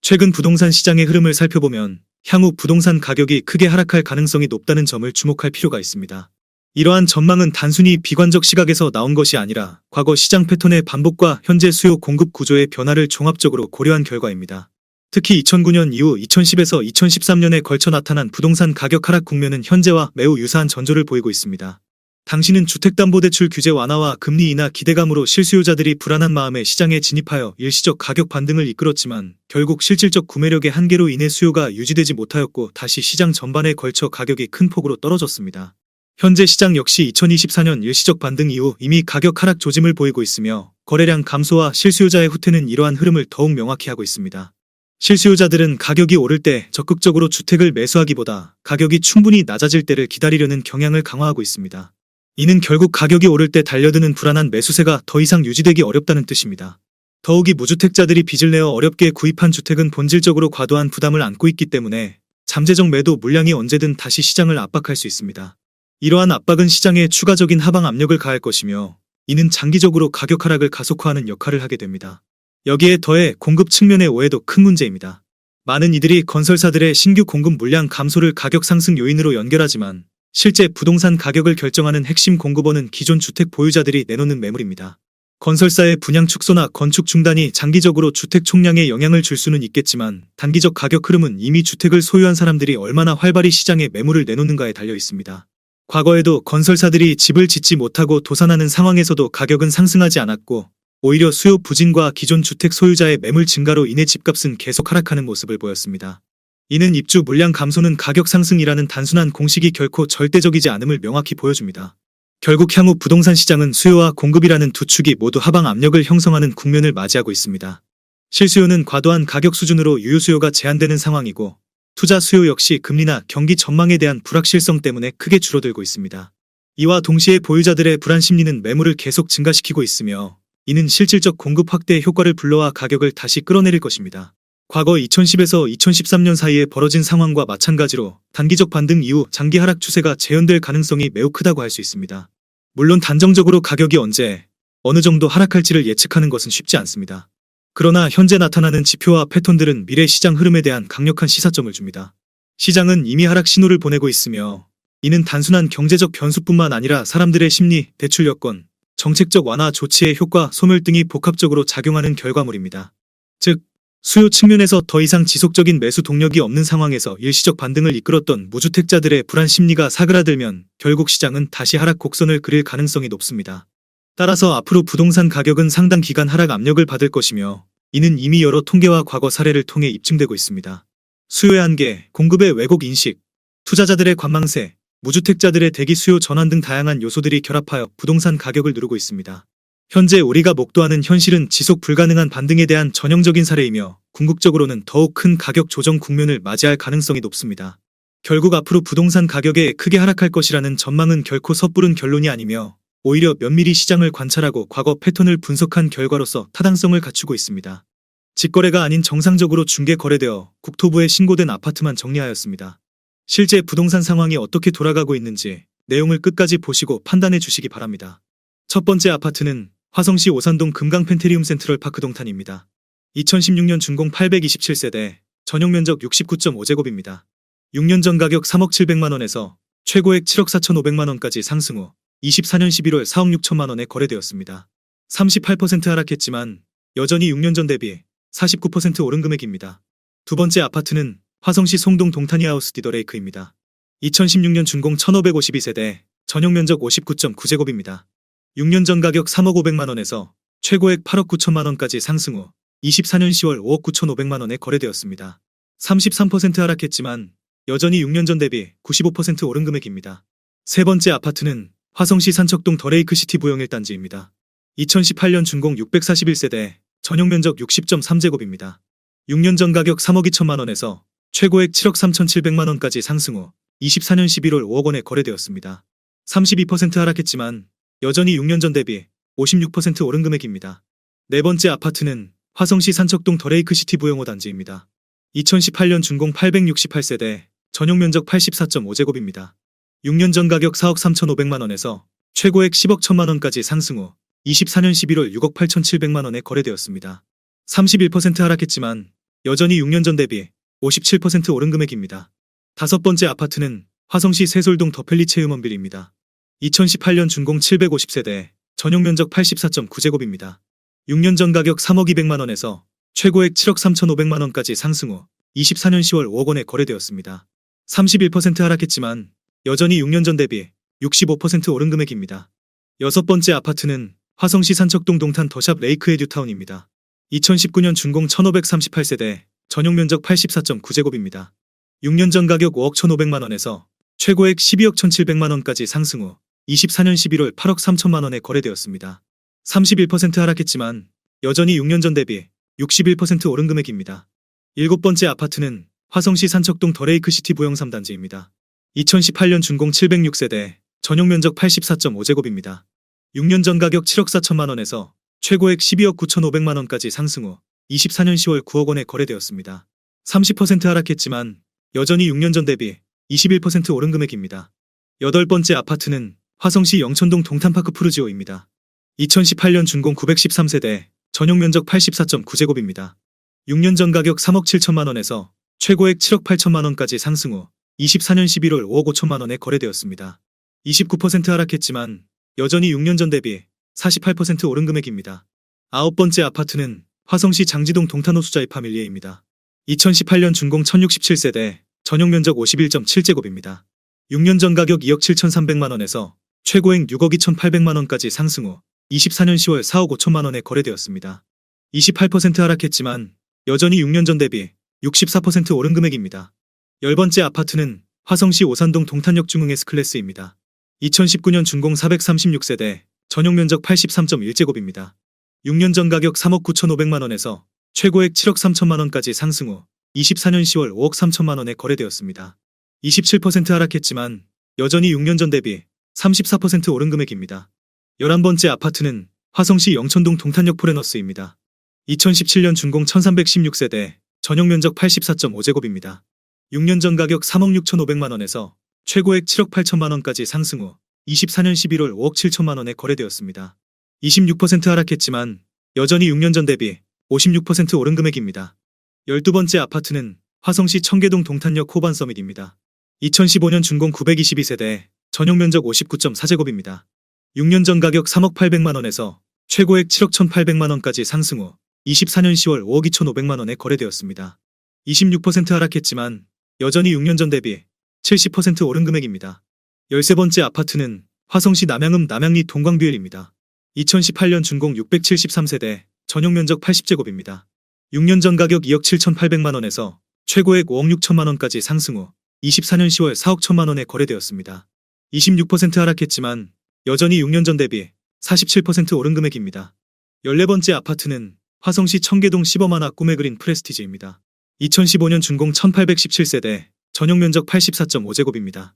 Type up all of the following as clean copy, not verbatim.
최근 부동산 시장의 흐름을 살펴보면 향후 부동산 가격이 크게 하락할 가능성이 높다는 점을 주목할 필요가 있습니다. 이러한 전망은 단순히 비관적 시각에서 나온 것이 아니라 과거 시장 패턴의 반복과 현재 수요 공급 구조의 변화를 종합적으로 고려한 결과입니다. 특히 2009년 이후 2010에서 2013년에 걸쳐 나타난 부동산 가격 하락 국면은 현재와 매우 유사한 전조를 보이고 있습니다. 당시는 주택담보대출 규제 완화와 금리 인하 기대감으로 실수요자들이 불안한 마음에 시장에 진입하여 일시적 가격 반등을 이끌었지만 결국 실질적 구매력의 한계로 인해 수요가 유지되지 못하였고 다시 시장 전반에 걸쳐 가격이 큰 폭으로 떨어졌습니다. 현재 시장 역시 2024년 일시적 반등 이후 이미 가격 하락 조짐을 보이고 있으며 거래량 감소와 실수요자의 후퇴는 이러한 흐름을 더욱 명확히 하고 있습니다. 실수요자들은 가격이 오를 때 적극적으로 주택을 매수하기보다 가격이 충분히 낮아질 때를 기다리려는 경향을 강화하고 있습니다. 이는 결국 가격이 오를 때 달려드는 불안한 매수세가 더 이상 유지되기 어렵다는 뜻입니다. 더욱이 무주택자들이 빚을 내어 어렵게 구입한 주택은 본질적으로 과도한 부담을 안고 있기 때문에 잠재적 매도 물량이 언제든 다시 시장을 압박할 수 있습니다. 이러한 압박은 시장에 추가적인 하방 압력을 가할 것이며 이는 장기적으로 가격 하락을 가속화하는 역할을 하게 됩니다. 여기에 더해 공급 측면의 오해도 큰 문제입니다. 많은 이들이 건설사들의 신규 공급 물량 감소를 가격 상승 요인으로 연결하지만 실제 부동산 가격을 결정하는 핵심 공급원은 기존 주택 보유자들이 내놓는 매물입니다. 건설사의 분양 축소나 건축 중단이 장기적으로 주택 총량에 영향을 줄 수는 있겠지만 단기적 가격 흐름은 이미 주택을 소유한 사람들이 얼마나 활발히 시장에 매물을 내놓는가에 달려 있습니다. 과거에도 건설사들이 집을 짓지 못하고 도산하는 상황에서도 가격은 상승하지 않았고 오히려 수요 부진과 기존 주택 소유자의 매물 증가로 인해 집값은 계속 하락하는 모습을 보였습니다. 이는 입주 물량 감소는 가격 상승이라는 단순한 공식이 결코 절대적이지 않음을 명확히 보여줍니다. 결국 향후 부동산 시장은 수요와 공급이라는 두 축이 모두 하방 압력을 형성하는 국면을 맞이하고 있습니다. 실수요는 과도한 가격 수준으로 유효 수요가 제한되는 상황이고 투자 수요 역시 금리나 경기 전망에 대한 불확실성 때문에 크게 줄어들고 있습니다. 이와 동시에 보유자들의 불안 심리는 매물을 계속 증가시키고 있으며 이는 실질적 공급 확대의 효과를 불러와 가격을 다시 끌어내릴 것입니다. 과거 2010에서 2013년 사이에 벌어진 상황과 마찬가지로 단기적 반등 이후 장기 하락 추세가 재현될 가능성이 매우 크다고 할 수 있습니다. 물론 단정적으로 가격이 언제, 어느 정도 하락할지를 예측하는 것은 쉽지 않습니다. 그러나 현재 나타나는 지표와 패턴들은 미래 시장 흐름에 대한 강력한 시사점을 줍니다. 시장은 이미 하락 신호를 보내고 있으며 이는 단순한 경제적 변수뿐만 아니라 사람들의 심리, 대출 여건, 정책적 완화 조치의 효과, 소멸 등이 복합적으로 작용하는 결과물입니다. 즉, 수요 측면에서 더 이상 지속적인 매수 동력이 없는 상황에서 일시적 반등을 이끌었던 무주택자들의 불안 심리가 사그라들면 결국 시장은 다시 하락 곡선을 그릴 가능성이 높습니다. 따라서 앞으로 부동산 가격은 상당 기간 하락 압력을 받을 것이며 이는 이미 여러 통계와 과거 사례를 통해 입증되고 있습니다. 수요의 한계, 공급의 왜곡 인식, 투자자들의 관망세, 무주택자들의 대기 수요 전환 등 다양한 요소들이 결합하여 부동산 가격을 누르고 있습니다. 현재 우리가 목도하는 현실은 지속 불가능한 반등에 대한 전형적인 사례이며 궁극적으로는 더욱 큰 가격 조정 국면을 맞이할 가능성이 높습니다. 결국 앞으로 부동산 가격에 크게 하락할 것이라는 전망은 결코 섣부른 결론이 아니며 오히려 면밀히 시장을 관찰하고 과거 패턴을 분석한 결과로서 타당성을 갖추고 있습니다. 직거래가 아닌 정상적으로 중개 거래되어 국토부에 신고된 아파트만 정리하였습니다. 실제 부동산 상황이 어떻게 돌아가고 있는지 내용을 끝까지 보시고 판단해 주시기 바랍니다. 첫 번째 아파트는 화성시 오산동 금강 펜테리움 센트럴 파크 동탄입니다. 2016년 준공 827세대, 전용 면적 69.5제곱입니다. 6년 전 가격 3억 700만원에서 최고액 7억 4,500만원까지 상승 후 24년 11월 4억 6천만원에 거래되었습니다. 38% 하락했지만 여전히 6년 전 대비 49% 오른 금액입니다. 두 번째 아파트는 화성시 송동 동탄이하우스 디더레이크입니다. 2016년 준공 1552세대, 전용 면적 59.9제곱입니다. 6년 전 가격 3억 500만원에서 최고액 8억 9천만원까지 상승 후 24년 10월 5억 9,500만원에 거래되었습니다. 33% 하락했지만 여전히 6년 전 대비 95% 오른 금액입니다. 세 번째 아파트는 화성시 산척동 더레이크시티 부영 1단지입니다. 2018년 준공 641세대, 전용 면적 60.3제곱입니다. 6년 전 가격 3억 2천만원에서 최고액 7억 3,700만원까지 상승 후 24년 11월 5억 원에 거래되었습니다. 32% 하락했지만 여전히 6년 전 대비 56% 오른 금액입니다. 네 번째 아파트는 화성시 산척동 더레이크시티 부영 5단지입니다. 2018년 준공 868세대, 전용 면적 84.5제곱입니다. 6년 전 가격 4억 3,500만원에서 최고액 10억 1천만원까지 상승 후 24년 11월 6억 8,700만원에 거래되었습니다. 31% 하락했지만 여전히 6년 전 대비 57% 오른 금액입니다. 다섯 번째 아파트는 화성시 세솔동 더펠리체음원빌입니다. 2018년 준공 750세대, 전용 면적 84.9제곱입니다. 6년 전 가격 3억 200만원에서 최고액 7억 3,500만원까지 상승 후 24년 10월 5억 원에 거래되었습니다. 31% 하락했지만 여전히 6년 전 대비 65% 오른 금액입니다. 여섯 번째 아파트는 화성시 산척동 동탄 더샵 레이크 에듀타운입니다. 2019년 준공 1538세대, 전용 면적 84.9제곱입니다. 6년 전 가격 5억 1,500만원에서 최고액 12억 1,700만원까지 상승 후 24년 11월 8억 3천만원에 거래되었습니다. 31% 하락했지만 여전히 6년 전 대비 61% 오른 금액입니다. 일곱 번째 아파트는 화성시 산척동 더레이크시티 보영 3단지입니다. 2018년 준공 706세대, 전용 면적 84.5제곱입니다. 6년 전 가격 7억 4천만원에서 최고액 12억 9,500만원까지 상승 후 24년 10월 9억 원에 거래되었습니다. 30% 하락했지만 여전히 6년 전 대비 21% 오른 금액입니다. 여덟 번째 아파트는 화성시 영천동 동탄파크 푸르지오입니다. 2018년 준공 913세대, 전용 면적 84.9제곱입니다. 6년 전 가격 3억 7천만원에서 최고액 7억 8천만원까지 상승 후 24년 11월 5억 5천만원에 거래되었습니다. 29% 하락했지만 여전히 6년 전 대비 48% 오른 금액입니다. 아홉 번째 아파트는 화성시 장지동 동탄호수자이 파밀리에입니다. 2018년 준공 1067세대, 전용 면적 51.7제곱입니다. 6년 전 가격 2억 7,300만원에서 최고액 6억 2,800만원까지 상승 후 24년 10월 4억 5천만원에 거래되었습니다. 28% 하락했지만 여전히 6년 전 대비 64% 오른 금액입니다. 열 번째 아파트는 화성시 오산동 동탄역 중흥 S클래스입니다. 2019년 준공 436세대, 전용 면적 83.1제곱입니다. 6년 전 가격 3억 9,500만원에서 최고액 7억 3천만원까지 상승 후 24년 10월 5억 3천만원에 거래되었습니다. 27% 하락했지만 여전히 6년 전 대비 34% 오른 금액입니다. 11번째 아파트는 화성시 영천동 동탄역 포레너스입니다. 2017년 준공 1316세대, 전용 면적 84.5제곱입니다. 6년 전 가격 3억 6,500만원에서 최고액 7억 8천만원까지 상승 후 24년 11월 5억 7천만원에 거래되었습니다. 26% 하락했지만 여전히 6년 전 대비 56% 오른 금액입니다. 12번째 아파트는 화성시 청계동 동탄역 호반 서밋입니다. 2015년 준공 922세대, 전용 면적 59.4제곱입니다. 6년 전 가격 3억 800만원에서 최고액 7억 1,800만원까지 상승 후 24년 10월 5억 2,500만원에 거래되었습니다. 26% 하락했지만 여전히 6년 전 대비 70% 오른 금액입니다. 13번째 아파트는 화성시 남양읍 남양리 동광뷰엘입니다. 2018년 준공 673세대, 전용 면적 80제곱입니다. 6년 전 가격 2억 7,800만원에서 최고액 5억 6천만원까지 상승 후 24년 10월 4억 1천만원에 거래되었습니다. 26% 하락했지만 여전히 6년 전 대비 47% 오른 금액입니다. 14번째 아파트는 화성시 청계동 시범하나 꿈의 그린 프레스티지입니다. 2015년 준공 1817세대, 전용 면적 84.5제곱입니다.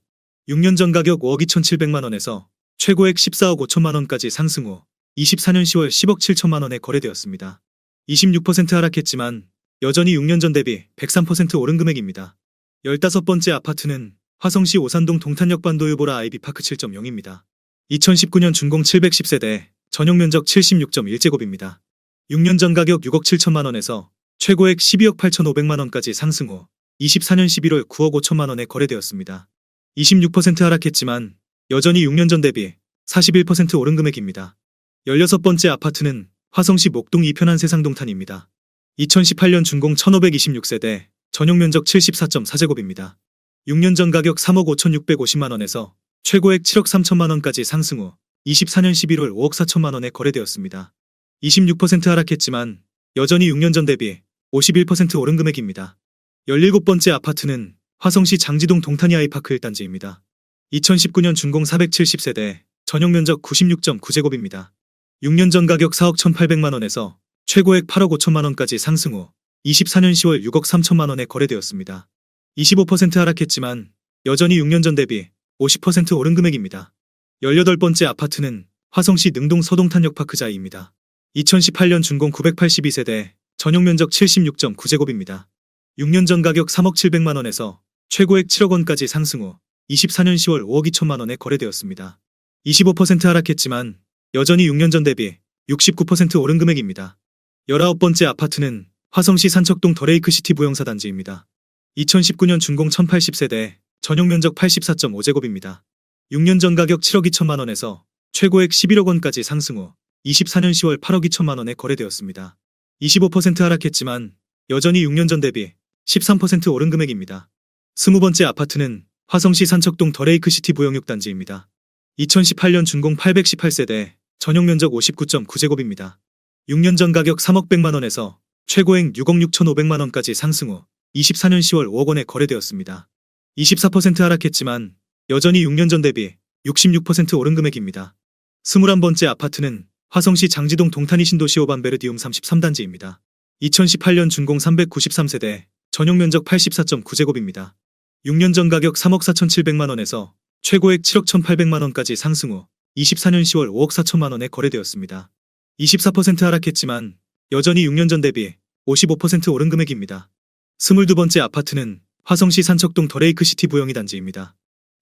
6년 전 가격 5억 2,700만원에서 최고액 14억 5천만원까지 상승 후 24년 10월 10억 7천만원에 거래되었습니다. 26% 하락했지만 여전히 6년 전 대비 103% 오른 금액입니다. 15번째 아파트는 화성시 오산동 동탄역 반도유보라 아이비파크 7.0입니다. 2019년 준공 710세대, 전용 면적 76.1제곱입니다. 6년 전 가격 6억 7천만원에서 최고액 12억 8,500만원까지 상승 후 24년 11월 9억 5천만원에 거래되었습니다. 26% 하락했지만 여전히 6년 전 대비 41% 오른 금액입니다. 16번째 아파트는 화성시 목동 이편한 세상동탄입니다. 2018년 준공 1526세대, 전용 면적 74.4제곱입니다. 6년 전 가격 3억 5,650만원에서 최고액 7억 3천만원까지 상승 후 24년 11월 5억 4천만원에 거래되었습니다. 26% 하락했지만 여전히 6년 전 대비 51% 오른 금액입니다. 17번째 아파트는 화성시 장지동 동탄이 아이파크 1단지입니다. 2019년 준공 470세대, 전용 면적 96.9제곱입니다. 6년 전 가격 4억 1,800만원에서 최고액 8억 5천만원까지 상승 후 24년 10월 6억 3천만원에 거래되었습니다. 25% 하락했지만 여전히 6년 전 대비 50% 오른 금액입니다. 18번째 아파트는 화성시 능동 서동탄역 파크자이입니다. 2018년 준공 982세대, 전용 면적 76.9제곱입니다. 6년 전 가격 3억 700만원에서 최고액 7억 원까지 상승 후 24년 10월 5억 2천만원에 거래되었습니다. 25% 하락했지만 여전히 6년 전 대비 69% 오른 금액입니다. 19번째 아파트는 화성시 산척동 더레이크시티 부영사 단지입니다. 2019년 준공 1080세대, 전용 면적 84.5제곱입니다. 6년 전 가격 7억 2천만 원에서 최고액 11억 원까지 상승 후 24년 10월 8억 2천만 원에 거래되었습니다. 25% 하락했지만 여전히 6년 전 대비 13% 오른 금액입니다. 20번째 아파트는 화성시 산척동 더레이크시티 부영 6단지입니다. 2018년 준공 818세대, 전용 면적 59.9제곱입니다. 6년 전 가격 3억 100만 원에서 최고액 6억 6,500만 원까지 상승 후 24년 10월 5억 원에 거래되었습니다. 24% 하락했지만 여전히 6년 전 대비 66% 오른 금액입니다. 21번째 아파트는 화성시 장지동 동탄이 신도시 오반베르디움 33단지입니다. 2018년 준공 393세대, 전용 면적 84.9제곱입니다. 6년 전 가격 3억 4,700만 원에서 최고액 7억 1,800만 원까지 상승 후 24년 10월 5억 4천만 원에 거래되었습니다. 24% 하락했지만 여전히 6년 전 대비 55% 오른 금액입니다. 22번째 아파트는 화성시 산척동 더레이크시티 부영이 단지입니다.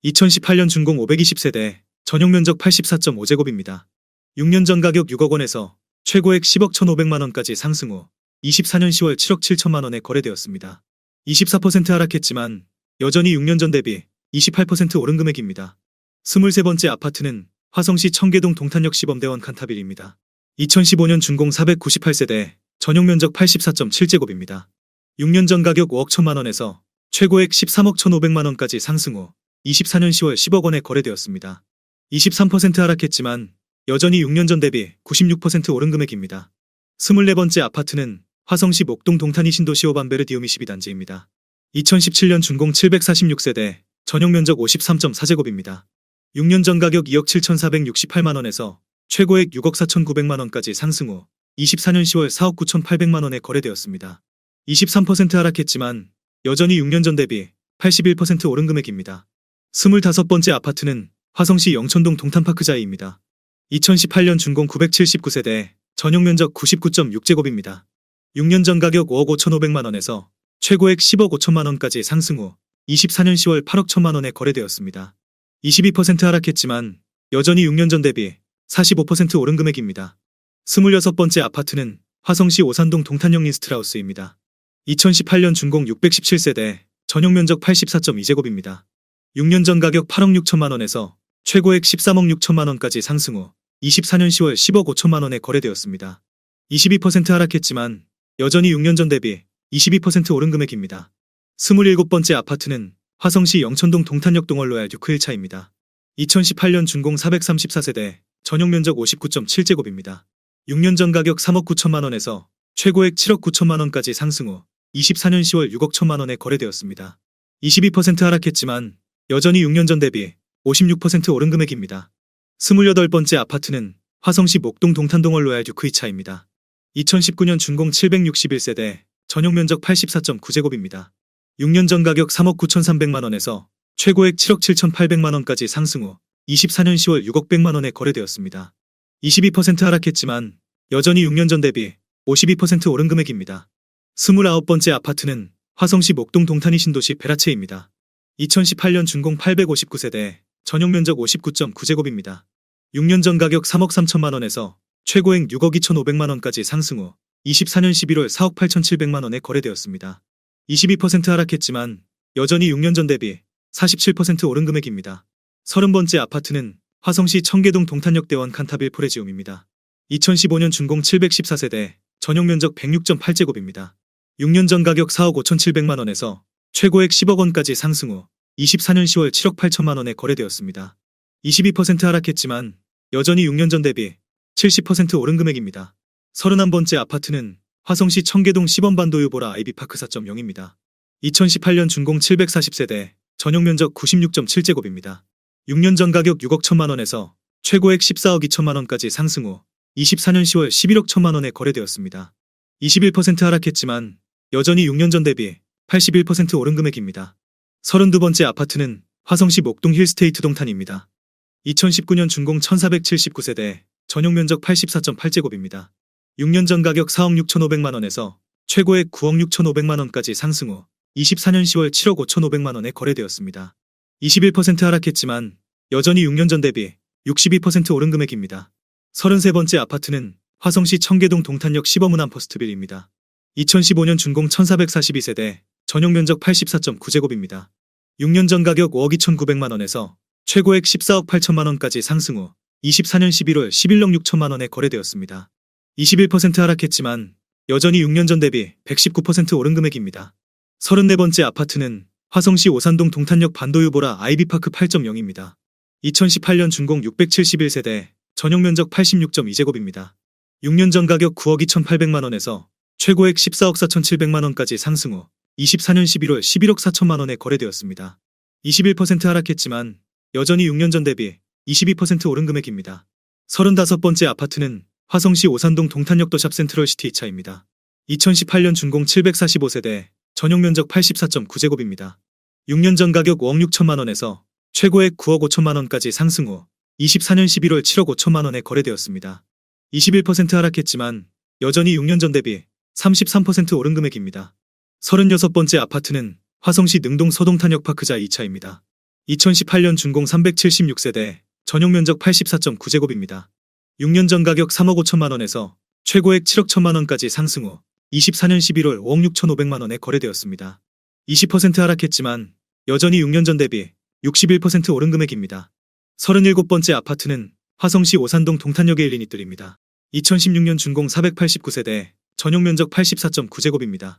2018년 준공 520세대, 전용 면적 84.5제곱입니다. 6년 전 가격 6억 원에서 최고액 10억 1,500만 원까지 상승 후 24년 10월 7억 7천만 원에 거래되었습니다. 24% 하락했지만 여전히 6년 전 대비 28% 오른 금액입니다. 23번째 아파트는 화성시 청계동 동탄역 시범대원 칸타빌입니다. 2015년 준공 498세대, 전용 면적 84.7제곱입니다. 6년 전 가격 5억 1천만 원에서 최고액 13억 1,500만 원까지 상승 후 24년 10월 10억 원에 거래되었습니다. 23% 하락했지만 여전히 6년 전 대비 96% 오른 금액입니다. 24번째 아파트는 화성시 목동 동탄이 신도시 오반베르디움 22단지입니다. 2017년 준공 746세대, 전용 면적 53.4제곱입니다. 6년 전 가격 2억 7,468만 원에서 최고액 6억 4,900만 원까지 상승 후 24년 10월 4억 9,800만 원에 거래되었습니다. 23% 하락했지만 여전히 6년 전 대비 81% 오른 금액입니다. 25번째 아파트는 화성시 영천동 동탄파크자이입니다. 2018년 준공 979세대, 전용 면적 99.6제곱입니다. 6년 전 가격 5억 5,500만 원에서 최고액 10억 5천만 원까지 상승 후 24년 10월 8억 1천만 원에 거래되었습니다. 22% 하락했지만 여전히 6년 전 대비 45% 오른 금액입니다. 26번째 아파트는 화성시 오산동 동탄역 린스트라우스입니다. 2018년 준공 617세대, 전용 면적 84.2제곱입니다. 6년 전 가격 8억 6천만 원에서 최고액 13억 6천만 원까지 상승 후 24년 10월 10억 5천만 원에 거래되었습니다. 22% 하락했지만 여전히 6년 전 대비 22% 오른 금액입니다. 27번째 아파트는 화성시 영천동 동탄역 동월로얄 듀크 1차입니다. 2018년 준공 434세대, 전용 면적 59.7제곱입니다. 6년 전 가격 3억 9천만 원에서 최고액 7억 9천만 원까지 상승 후 24년 10월 6억 1천만 원에 거래되었습니다. 22% 하락했지만 여전히 6년 전 대비 56% 오른 금액입니다. 28번째 아파트는 화성시 목동 동탄동월 로얄 듀크 2차입니다. 2019년 준공 761세대, 전용 면적 84.9제곱입니다. 6년 전 가격 3억 9,300만 원에서 최고액 7억 7,800만 원까지 상승 후 24년 10월 6억 100만 원에 거래되었습니다. 22% 하락했지만 여전히 6년 전 대비 52% 오른 금액입니다. 29번째 아파트는 화성시 목동 동탄이 신도시 베라체입니다. 2018년 준공 859세대, 전용 면적 59.9제곱입니다. 6년 전 가격 3억 3천만 원에서 최고액 6억 2,500만 원까지 상승 후 24년 11월 4억 8,700만 원에 거래되었습니다. 22% 하락했지만 여전히 6년 전 대비 47% 오른 금액입니다. 30번째 아파트는 화성시 청계동 동탄역대원 칸타빌 포레지움입니다. 2015년 준공 714세대, 전용 면적 106.8제곱입니다. 6년 전 가격 4억 5,700만 원에서 최고액 10억 원까지 상승 후 24년 10월 7억 8천만 원에 거래되었습니다. 22% 하락했지만 여전히 6년 전 대비 70% 오른 금액입니다. 31번째 아파트는 화성시 청계동 시범반도 유보라 아이비파크 4.0입니다. 2018년 준공 740세대, 전용 면적 96.7제곱입니다. 6년 전 가격 6억 1천만 원에서 최고액 14억 2천만 원까지 상승 후 24년 10월 11억 1천만 원에 거래되었습니다. 21% 하락했지만 여전히 6년 전 대비 81% 오른 금액입니다. 32번째 아파트는 화성시 목동 힐스테이트 동탄입니다. 2019년 준공 1479세대, 전용 면적 84.8제곱입니다. 6년 전 가격 4억 6,500만 원에서 최고액 9억 6,500만 원까지 상승 후 24년 10월 7억 5,500만 원에 거래되었습니다. 21% 하락했지만 여전히 6년 전 대비 62% 오른 금액입니다. 33번째 아파트는 화성시 청계동 동탄역 시범은암 퍼스트빌입니다. 2015년 준공 1442세대, 전용 면적 84.9제곱입니다. 6년 전 가격 5억 2,900만 원에서 최고액 14억 8천만 원까지 상승 후 24년 11월 11억 6천만 원에 거래되었습니다. 21% 하락했지만 여전히 6년 전 대비 119% 오른 금액입니다. 34번째 아파트는 화성시 오산동 동탄역 반도유보라 아이비파크 8.0입니다. 2018년 준공 671세대, 전용 면적 86.2제곱입니다. 6년 전 가격 9억 2,800만 원에서 최고액 14억 4,700만 원까지 상승 후 24년 11월 11억 4천만 원에 거래되었습니다. 21% 하락했지만 여전히 6년 전 대비 22% 오른 금액입니다. 35번째 아파트는 화성시 오산동 동탄역 더샵 센트럴시티 2차입니다. 2018년 준공 745세대, 전용 면적 84.9제곱입니다. 6년 전 가격 5억 6천만 원에서 최고액 9억 5천만 원까지 상승 후 24년 11월 7억 5천만 원에 거래되었습니다. 21% 하락했지만 여전히 6년 전 대비 33% 오른 금액입니다. 36번째 아파트는 화성시 능동 서동탄역 파크자 2차입니다. 2018년 준공 376세대, 전용 면적 84.9제곱입니다. 6년 전 가격 3억 5천만 원에서 최고액 7억 1천만 원까지 상승 후 24년 11월 5억 6천5백만 원에 거래되었습니다. 20% 하락했지만 여전히 6년 전 대비 61% 오른 금액입니다. 37번째 아파트는 화성시 오산동 동탄역의 1리니뜰입니다. 2016년 준공 489세대, 전용 면적 84.9제곱입니다.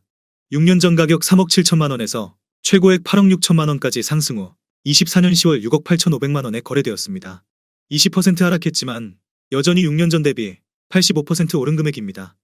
6년 전 가격 3억 7천만 원에서 최고액 8억 6천만 원까지 상승 후 24년 10월 6억 8천5백만 원에 거래되었습니다. 20% 하락했지만 여전히 6년 전 대비 85% 오른 금액입니다.